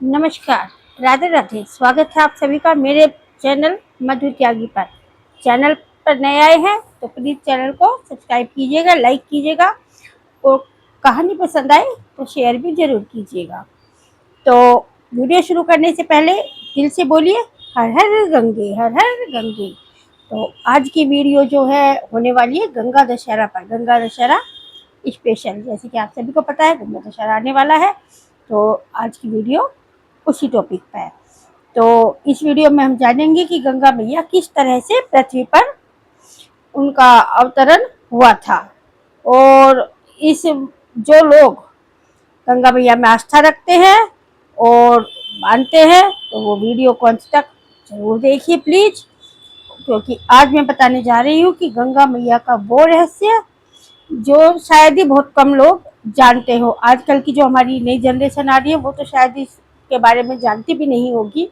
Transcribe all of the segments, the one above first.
नमस्कार, राधे राधे। स्वागत है आप सभी का मेरे चैनल मधु त्यागी पर। चैनल पर नए आए हैं तो प्लीज़ चैनल को सब्सक्राइब कीजिएगा, लाइक कीजिएगा और कहानी पसंद आए तो शेयर भी ज़रूर कीजिएगा। तो वीडियो शुरू करने से पहले दिल से बोलिए हर हर गंगे, हर हर गंगे। तो आज की वीडियो जो है होने वाली है गंगा दशहरा पर। गंगा दशहरा स्पेशल, जैसे कि आप सभी को पता है गंगा दशहरा आने वाला है, तो आज की वीडियो उसी टॉपिक पे है। तो इस वीडियो में हम जानेंगे कि गंगा मैया किस तरह से पृथ्वी पर उनका अवतरण हुआ था, और इस जो लोग गंगा मैया में आस्था रखते हैं और मानते हैं तो वो वीडियो को अंत तक जरूर देखिए प्लीज, क्योंकि आज मैं बताने जा रही हूँ कि गंगा मैया का वो रहस्य जो शायद ही बहुत कम लोग जानते हो। आजकल की जो हमारी नई जनरेशन आ रही है वो तो शायद इसके बारे में जानती भी नहीं होगी।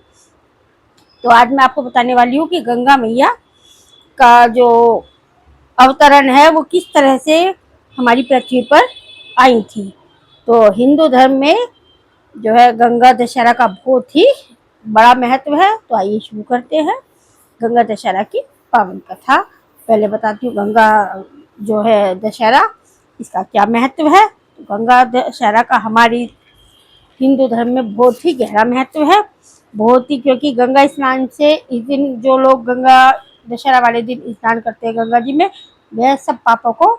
तो आज मैं आपको बताने वाली हूँ कि गंगा मैया का जो अवतरण है वो किस तरह से हमारी पृथ्वी पर आई थी। तो हिंदू धर्म में जो है गंगा दशहरा का बहुत ही बड़ा महत्व है। तो आइए शुरू करते हैं गंगा दशहरा की पावन कथा। पहले बताती हूँ गंगा जो है दशहरा इसका क्या महत्व है। तो गंगा दशहरा का हमारी हिंदू धर्म में बहुत ही गहरा महत्व है, बहुत ही, क्योंकि गंगा स्नान से इस दिन जो लोग गंगा दशहरा वाले दिन स्नान करते हैं गंगा जी में, वह सब पापों को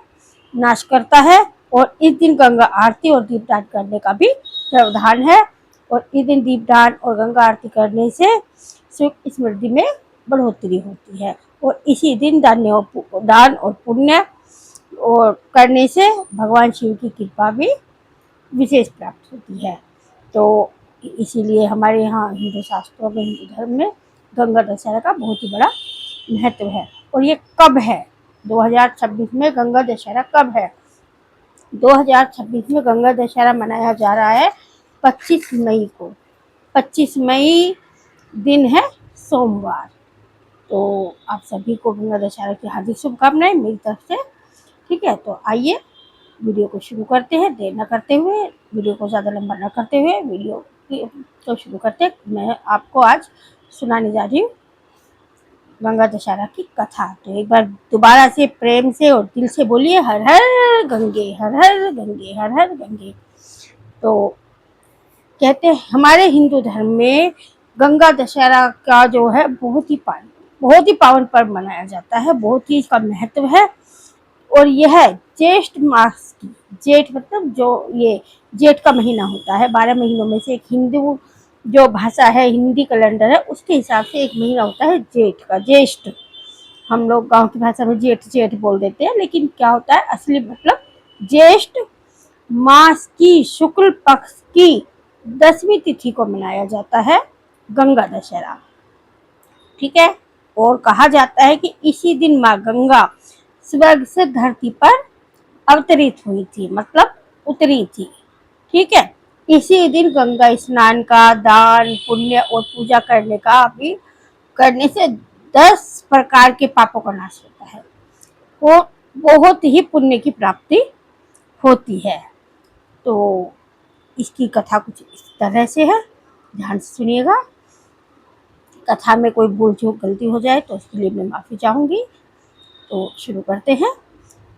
नाश करता है। और इस दिन गंगा आरती और दीपदान करने का भी प्रावधान है। और इस दिन दीपदान और गंगा आरती करने से सुख समृद्धि में बढ़ोतरी होती है। और इसी दिन दान और पुण्य और करने से भगवान शिव की कृपा भी विशेष प्राप्त होती है। तो इसीलिए हमारे यहाँ हिंदू शास्त्रों में, हिंदू धर्म में गंगा दशहरा का बहुत ही बड़ा महत्व है। और ये कब है, 2026 में गंगा दशहरा कब है? 2026 में गंगा दशहरा मनाया जा रहा है 25 मई को। 25 मई दिन है सोमवार। तो आप सभी को गंगा दशहरा की हार्दिक शुभकामनाएं मेरी तरफ से। ठीक है, तो आइए वीडियो को शुरू करते हैं। देर न करते हुए, वीडियो को ज़्यादा लंबा न करते हुए वीडियो को शुरू करते। मैं आपको आज सुनाने जा रही हूँ गंगा दशहरा की कथा। तो एक बार दोबारा से प्रेम से और दिल से बोलिए हर हर गंगे, हर हर गंगे, हर हर गंगे। तो कहते हैं हमारे हिंदू धर्म में गंगा दशहरा का जो है बहुत ही पावन पर्व मनाया जाता है, बहुत ही इसका महत्व है। और यह ज्येष्ठ मास की, जेठ मतलब जो ये जेठ का महीना होता है, 12 महीनों में से एक हिंदू जो भाषा है, हिंदी कैलेंडर है, उसके हिसाब से एक महीना होता है जेठ का, ज्येष्ठ। हम लोग गांव की भाषा में जेठ जेठ बोल देते हैं, लेकिन क्या होता है असली मतलब ज्येष्ठ मास की शुक्ल पक्ष की 10वीं तिथि को मनाया जाता है गंगा दशहरा। ठीक है, और कहा जाता है कि इसी दिन माँ गंगा स्वर्ग से धरती पर अवतरित हुई थी, मतलब उतरी थी। ठीक है, इसी दिन गंगा स्नान का, दान पुण्य और पूजा करने से 10 प्रकार के पापों का नाश होता है। वो बहुत ही पुण्य की प्राप्ति होती है। तो इसकी कथा कुछ इस तरह से है, ध्यान से सुनिएगा। कथा में कोई भूल चूक गलती हो जाए तो उसके लिए मैं माफ़ी चाहूँगी। तो शुरू करते हैं।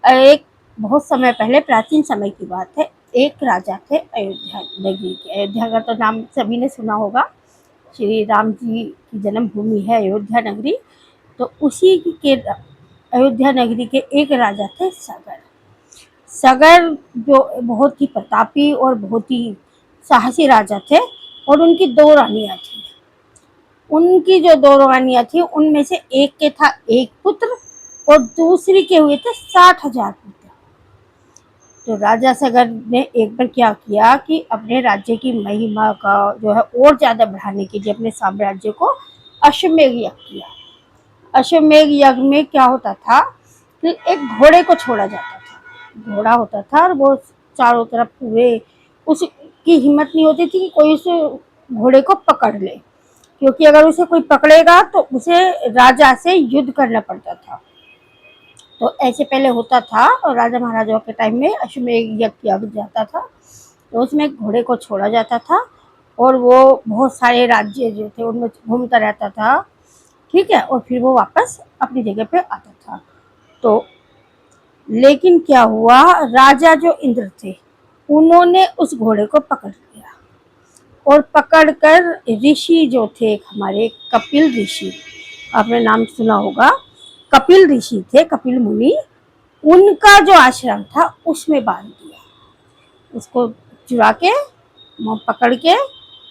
एक बहुत समय पहले, प्राचीन समय की बात है, एक राजा थे अयोध्या नगरी के। अयोध्या का तो नाम सभी ने सुना होगा, श्री राम जी की जन्मभूमि है अयोध्या नगरी। तो उसी के अयोध्या नगरी के एक राजा थे सगर। सगर जो बहुत ही प्रतापी और बहुत ही साहसी राजा थे। और उनकी 2 रानियां थी। उनकी जो 2 रानियां थी उनमें से एक के था एक पुत्र और दूसरी के हुए थे 60,000 पुत्र। तो राजा सगर ने एक बार क्या किया कि अपने राज्य की महिमा का जो है और ज्यादा बढ़ाने के लिए अपने साम्राज्य को अश्वमेध यज्ञ किया। अश्वमेध यज्ञ में क्या होता था कि एक घोड़े को छोड़ा जाता था। घोड़ा होता था और वो चारों तरफ पूरे, उसकी हिम्मत नहीं होती थी कि कोई उस घोड़े को पकड़ ले, क्योंकि अगर उसे कोई पकड़ेगा तो उसे राजा से युद्ध करना पड़ता था। तो ऐसे पहले होता था और राजा महाराजाओं के टाइम में अश्वमेध यज्ञ किया जाता था। तो उसमें घोड़े को छोड़ा जाता था और वो बहुत सारे राज्य जो थे उनमें घूमता रहता था, ठीक है, और फिर वो वापस अपनी जगह पे आता था। तो लेकिन क्या हुआ, राजा जो इंद्र थे उन्होंने उस घोड़े को पकड़ लिया, और पकड़कर ऋषि जो थे हमारे कपिल ऋषि, आपने नाम सुना होगा, कपिल ऋषि थे, कपिल मुनि, उनका जो आश्रम था उसमें बांध दिया, उसको चुरा के पकड़ के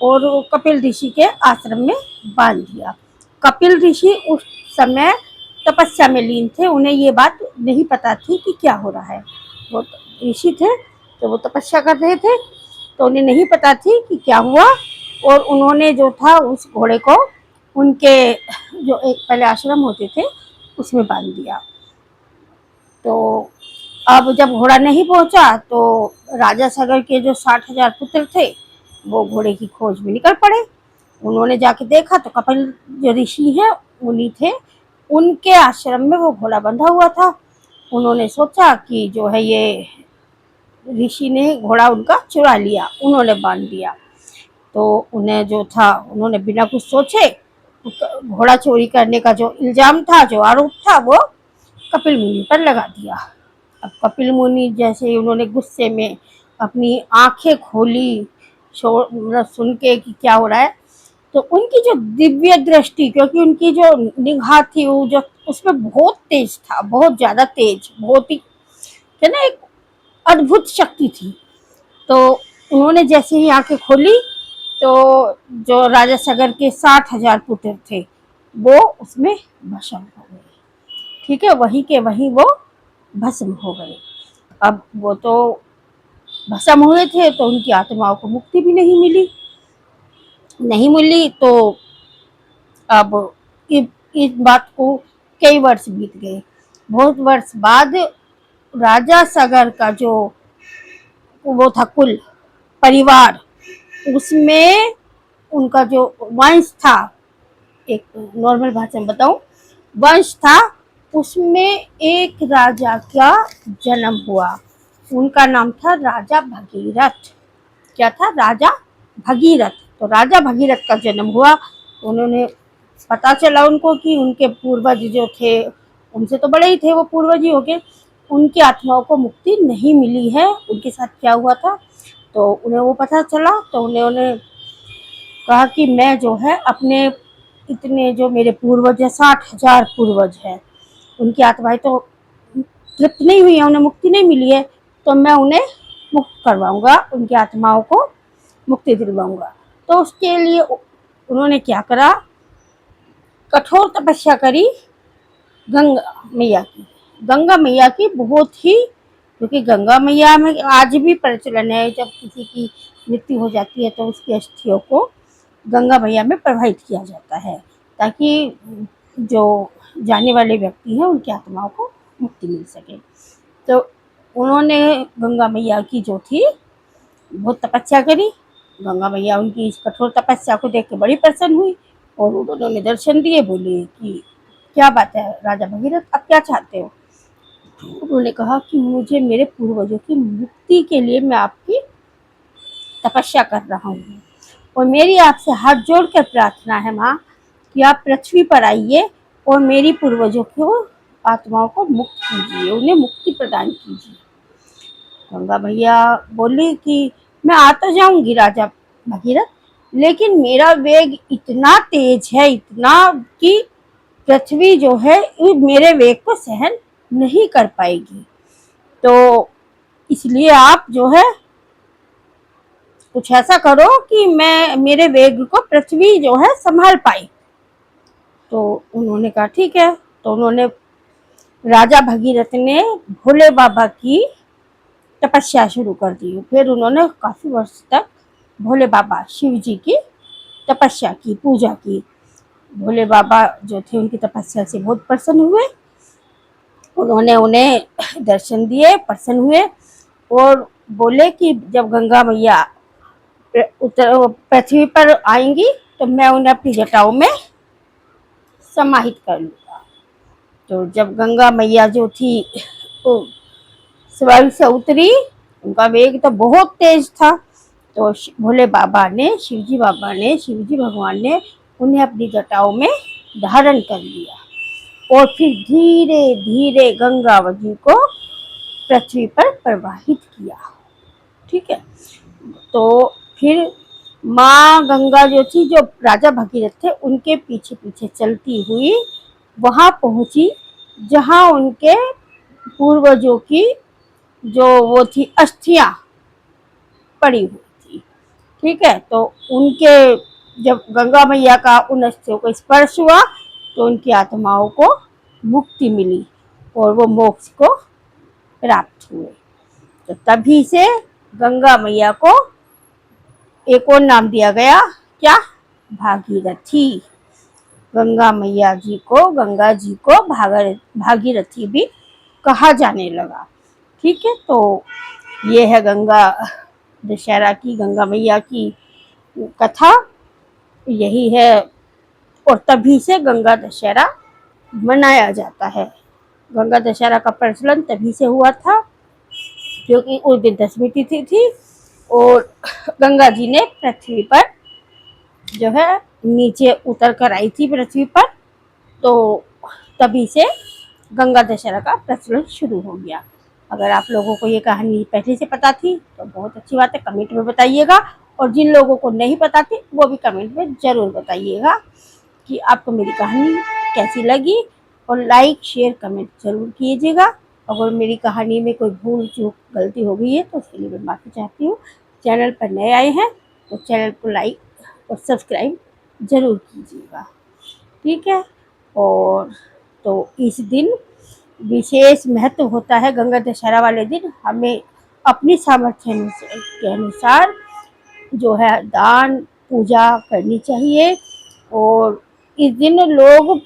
और कपिल ऋषि के आश्रम में बांध दिया। कपिल ऋषि उस समय तपस्या में लीन थे, उन्हें ये बात नहीं पता थी कि क्या हो रहा है। वो ऋषि थे तो वो तपस्या कर रहे थे, तो उन्हें नहीं पता थी कि क्या हुआ, और उन्होंने जो था उस घोड़े को उनके जो एक पहले आश्रम होते थे उसमें बांध दिया। तो अब जब घोड़ा नहीं पहुंचा तो राजा सागर के जो 60,000 पुत्र थे वो घोड़े की खोज में निकल पड़े। उन्होंने जाके देखा तो कपिल जो ऋषि है मुनि थे, उनके आश्रम में वो घोड़ा बंधा हुआ था। उन्होंने सोचा कि जो है ये ऋषि ने घोड़ा उनका चुरा लिया, उन्होंने बांध दिया। तो उन्हें जो था उन्होंने बिना कुछ सोचे घोड़ा चोरी करने का जो इल्जाम था, जो आरोप था, वो कपिल मुनि पर लगा दिया। अब कपिल मुनि जैसे ही उन्होंने गुस्से में अपनी आंखें खोली मतलब सुन के कि क्या हो रहा है, तो उनकी जो दिव्य दृष्टि, क्योंकि उनकी जो निगाह थी वो जो उसमें बहुत तेज था, बहुत ज्यादा तेज, बहुत ही है ना, एक अद्भुत शक्ति थी। तो उन्होंने जैसे ही आंखें खोली तो जो राजा सागर के 60,000 पुत्र थे वो उसमें भस्म हो गए, ठीक है, वहीं के वहीं वो भस्म हो गए। अब वो तो भस्म हुए थे तो उनकी आत्माओं को मुक्ति भी नहीं मिली। तो अब इस बात को कई वर्ष बीत गए। बहुत वर्ष बाद राजा सागर का जो वो था कुल परिवार, उसमें उनका जो वंश था, एक नॉर्मल भाषा में बताऊं, वंश था, उसमें एक राजा का जन्म हुआ। उनका नाम था राजा भगीरथ। क्या था? राजा भगीरथ। तो राजा भगीरथ का जन्म हुआ। उन्होंने पता चला उनको कि उनके पूर्वज जो थे उनसे तो बड़े ही थे वो पूर्वज ही हो गए, उनकी आत्माओं को मुक्ति नहीं मिली है। उनके साथ क्या हुआ था तो उन्हें वो पता चला। तो उन्होंने कहा कि मैं जो है अपने इतने जो मेरे पूर्वज है 60,000 पूर्वज है, उनकी आत्माएं तो तृप्त नहीं हुई है, उन्हें मुक्ति नहीं मिली है, तो मैं उन्हें मुक्त करवाऊंगा, उनकी आत्माओं को मुक्ति दिलवाऊंगा। तो उसके लिए उन्होंने क्या करा, कठोर तपस्या करी गंगा मैया की। गंगा मैया की बहुत ही, क्योंकि गंगा मैया में आज भी प्रचलन है, जब किसी की मृत्यु हो जाती है तो उसकी अस्थियों को गंगा मैया में प्रवाहित किया जाता है, ताकि जो जाने वाले व्यक्ति हैं उनकी आत्माओं को मुक्ति मिल सके। तो उन्होंने गंगा मैया की जो थी बहुत तपस्या करी। गंगा मैया उनकी इस कठोर तपस्या को देख के बड़ी प्रसन्न हुई और उन्होंने दर्शन दिए। बोले कि क्या बात है राजा भगीरथ, आप क्या चाहते हो? उन्होंने कहा कि मुझे मेरे पूर्वजों की मुक्ति के लिए मैं आपकी तपस्या कर रहा हूँ, और मेरी आपसे हाथ जोड़कर प्रार्थना है माँ कि आप पृथ्वी पर आइए और मेरी पूर्वजों को आत्माओं को मुक्त कीजिए, उन्हें मुक्ति प्रदान कीजिए। गंगा मैया बोली कि मैं आ तो जाऊंगी राजा भगीरथ, लेकिन मेरा वेग इतना तेज है, इतना कि पृथ्वी जो है मेरे वेग को सहन नहीं कर पाएगी। तो इसलिए आप जो है कुछ ऐसा करो कि मैं मेरे वेग को पृथ्वी जो है संभाल पाए। तो उन्होंने कहा ठीक है। तो उन्होंने राजा भगीरथ ने भोले बाबा की तपस्या शुरू कर दी। फिर उन्होंने काफी वर्ष तक भोले बाबा शिव जी की तपस्या की, पूजा की। भोले बाबा जो थे उनकी तपस्या से बहुत प्रसन्न हुए, उन्होंने उन्हें दर्शन दिए, प्रसन्न हुए और बोले कि जब गंगा मैया पृथ्वी पर आएंगी तो मैं उन्हें अपनी जटाओं में समाहित कर लूंगा। तो जब गंगा मैया जो थी तो स्वर्ग से उतरी, उनका वेग तो बहुत तेज था। तो भोले बाबा ने, शिवजी बाबा ने, शिवजी भगवान ने उन्हें अपनी जटाओं में धारण कर लिया और फिर धीरे धीरे गंगावती को पृथ्वी पर प्रवाहित किया। ठीक है, तो फिर माँ गंगा जो थी, जो राजा भगीरथ थे, उनके पीछे पीछे चलती हुई वहां पहुंची जहां उनके पूर्वजों की जो वो थी अस्थियां पड़ी हुई थी। ठीक है, तो उनके जब गंगा मैया का उन अस्थियों को स्पर्श हुआ तो उनकी आत्माओं को मुक्ति मिली और वो मोक्ष को प्राप्त हुए। तो तभी से गंगा मैया को एक और नाम दिया गया, क्या? भागीरथी। गंगा मैया जी को, गंगा जी को भागीरथी भी कहा जाने लगा। ठीक है, तो ये है गंगा दशहरा की, गंगा मैया की कथा यही है। और तभी से गंगा दशहरा मनाया जाता है। गंगा दशहरा का प्रचलन तभी से हुआ था क्योंकि उस दिन दशमी तिथि थी और गंगा जी ने पृथ्वी पर जो है नीचे उतर कर आई थी पृथ्वी पर, तो तभी से गंगा दशहरा का प्रचलन शुरू हो गया। अगर आप लोगों को ये कहानी पहले से पता थी तो बहुत अच्छी बात है, कमेंट में बताइएगा। और जिन लोगों को नहीं पता थी वो भी कमेंट में ज़रूर बताइएगा कि आपको मेरी कहानी कैसी लगी। और लाइक शेयर कमेंट ज़रूर कीजिएगा। अगर मेरी कहानी में कोई भूल चूक गलती हो गई है तो उसके लिए मैं माफ़ी चाहती हूँ। चैनल पर नए आए हैं तो चैनल को लाइक और सब्सक्राइब ज़रूर कीजिएगा। ठीक है, और तो इस दिन विशेष महत्व होता है। गंगा दशहरा वाले दिन हमें अपनी सामर्थ्य के अनुसार जो है दान पूजा करनी चाहिए। और इस दिन लोग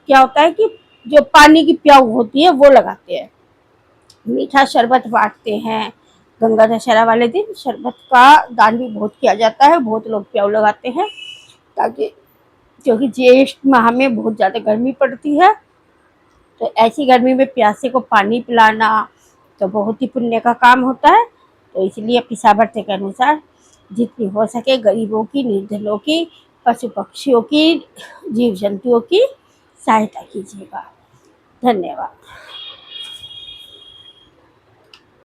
क्या होता है कि जो पानी की प्याऊ होती है वो लगाते हैं, मीठा शरबत बांटते हैं। गंगा दशहरा वाले दिन शरबत का दान भी बहुत किया जाता है, बहुत लोग प्याऊ लगाते हैं ताकि, क्योंकि ज्येष्ठ माह में बहुत ज़्यादा गर्मी पड़ती है, तो ऐसी गर्मी में प्यासे को पानी पिलाना तो बहुत ही पुण्य का काम होता है। तो इसलिए अपनी सामर्थ्य के अनुसार जितनी हो सके गरीबों की, निर्धनों की, पशु पक्षियों की, जीव जंतुओं की सहायता कीजिएगा। धन्यवाद।